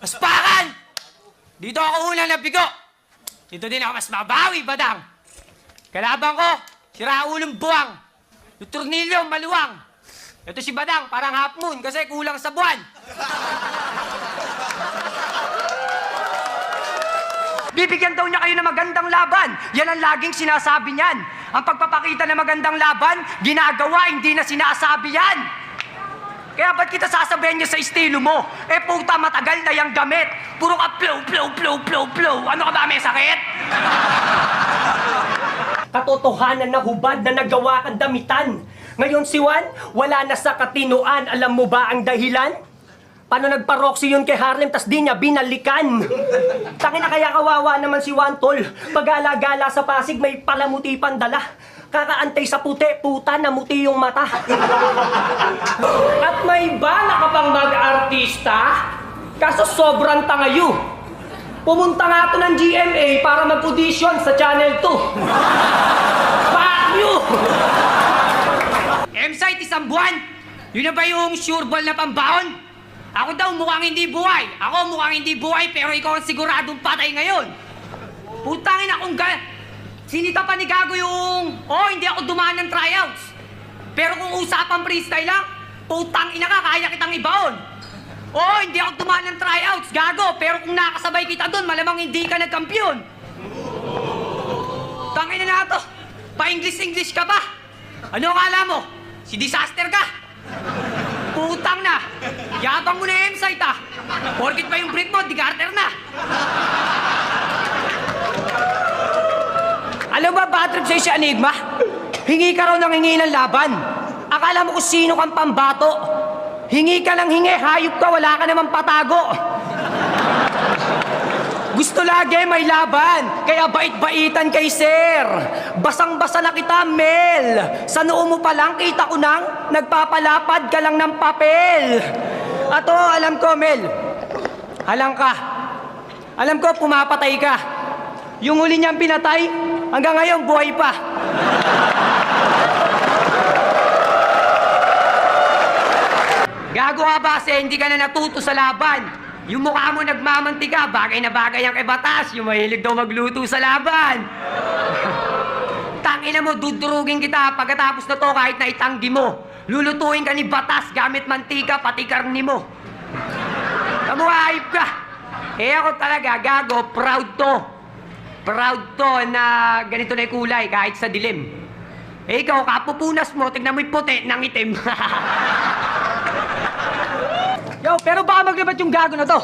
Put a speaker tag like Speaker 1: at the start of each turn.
Speaker 1: Aspakan! Dito ako unang nabigo. Dito din ako mas mabawi, badang. Kalaban ko, si Raulong Buwang. Yung Tornilyo, maluwang. Ito si Badang, parang half moon kasi kulang sa buwan. Bibigyan daw niya kayo ng magandang laban. Yan ang laging sinasabi niyan. Ang pagpapakita ng magandang laban, ginagawa, hindi na sinasabi yan. Kaya ba't kita sasabihin niya sa estilo mo? Eh puta, matagal na yung gamit. Puro ka flow. Ano ka ba, may sakit? Katotohanan na hubad na nagawa kang damitan. Ngayon si Juan, wala na sa katinoan. Alam mo ba ang dahilan? Paano nagparoksi yun kay Harlem tas di niya binalikan? Tangina, kaya kawawa naman si Juan, tol. Pag-alagala sa Pasig, may palamuti pang dala. Kakaantay sa puti, puta, namuti yung mata. At may bala ka pang mag-artista? Kaso sobrang tangayo. Pumunta nga to ng GMA para mag-audition sa Channel 2. Fuck you! M-Site, isang buwan. Yun na ba yung sure ball na pambaon? Ako daw mukhang hindi buhay. Ako mukhang hindi buhay pero ikaw ang siguradong patay ngayon. Putangin akong sinita pa ni Gago yung... hindi ako dumaan ng tryouts. Pero kung usapang freestyle lang, putang ina ka, kaya kitang ibaon. Hindi ako dumaan ng tryouts, Gago. Pero kung nakasabay kita doon, malamang hindi ka nagkampiyon. Tangina na to. Pa-English ka ba? Ano akala mo? Si disaster ka? Putang na. Yabang mo na yung M-Site ah. Porkit pa yung break mo, di-garter na. Alam ba, bad trip sa'yo si Enigma? Hingi ka raw ng hingi ng laban. Akala mo kung sino kang pambato. Hingi ka ng hingi, hayop ka, wala ka namang patago. Gusto lagi may laban, kaya bait-baitan kay sir. Basang-basa na kita, Mel. Sa noo mo pa lang, kita ko nang nagpapalapad ka lang ng papel. Ato, alam ko, Mel. Halang ka. Alam ko, pumapatay ka. Yung huli niyang pinatay, hanggang ngayon, buhay pa. Gago ka ba kasi hindi ka na natuto sa laban? Yung mukha mo nagmamantika, bagay na bagay ang kay Batas, yung mahilig daw magluto sa laban. Tangina mo, dudurugin kita pagkatapos na to kahit na itanggi mo. Lulutuin ka ni Batas gamit mantika pati karni mo. Kamuhayip ka. Ako talaga, Gago, proud to. Proud to na ganito na yung kulay kahit sa dilim. Ikaw, kapupunas mo, tignan mo yung puti ng itim. Yo, pero baka maglibat yung Gago na to.